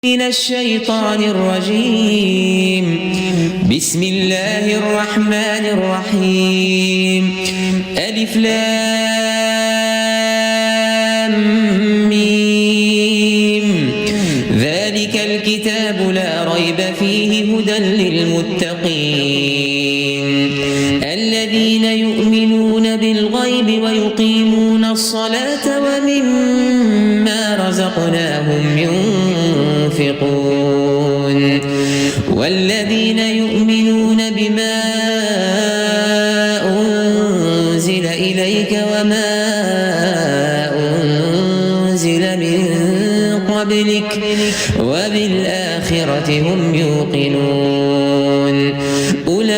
من الشيطان الرجيم. بسم الله الرحمن الرحيم. ألف لام ميم. ذلك الكتاب لا ريب فيه هدى للمتقين الذين يؤمنون بالغيب ويقيمون الصلاة ومما رزقناهم ينفقون والذين يؤمنون بما أنزل إليك وما أنزل من قبلك وبالآخرة هم يوقنون أولئك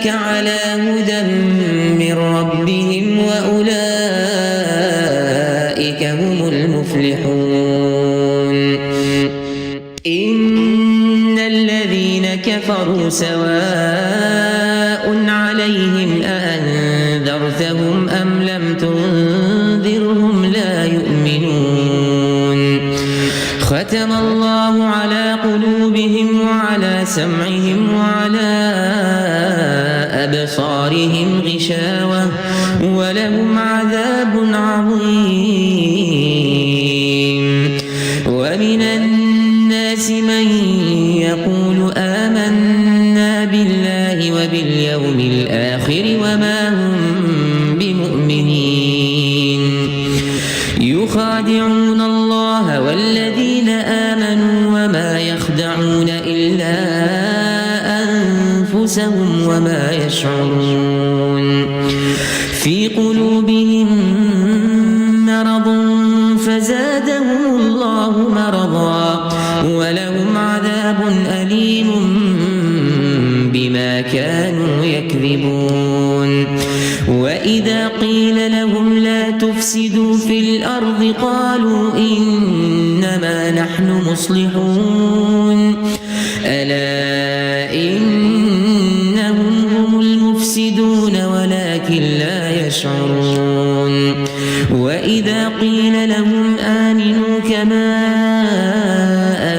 على هدى من ربهم وأولئك هم المفلحون. إن الذين كفروا سواء عليهم أأنذرتهم أم لم تنذرهم لا يؤمنون. ختم الله على قلوبهم وعلى سمعهم وعلى أبصارهم غشاوة ولهم عذاب عظيم. ومن الناس من يقول آمنا بالله وباليوم الآخر وما هم بمؤمنين يخادعون الله والذين آمنوا وما يخدعون إلا أنفسهم وما يشعرون. في قلوبهم مرض فزادهم الله مرضا ولهم عذاب أليم بما كانوا يكذبون. وإذا قيل لهم لا تفسدوا في الأرض قالوا إنما نحن مصلحون ألا إنهم هم المفسدون ولكن لا يشعرون. وإذا قيل لهم آمنوا كما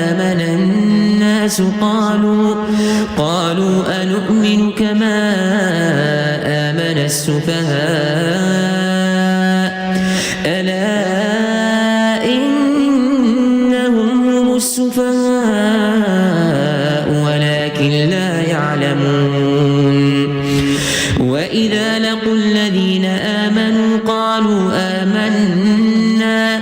آمن الناس قالوا أنؤمن كما آمن السفهاء ألا إنهم هم السفهاء ولكن لا يعلمون. وإذا لقوا الذين آمنوا قالوا آمنا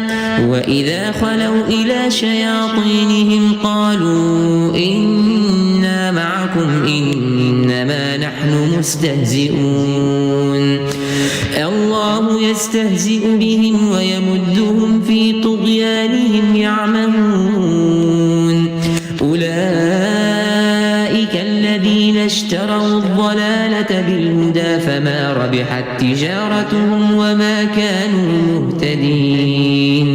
وإذا خلوا إلى شياطينهم قالوا إنا معكم إنما نحن مستهزئون. الله يستهزئ بهم ويمدهم في طغيانهم يعمهون. أولئك الذين اشتروا الضلالة بالهدى فما ربحت تجارتهم وما كانوا مهتدين.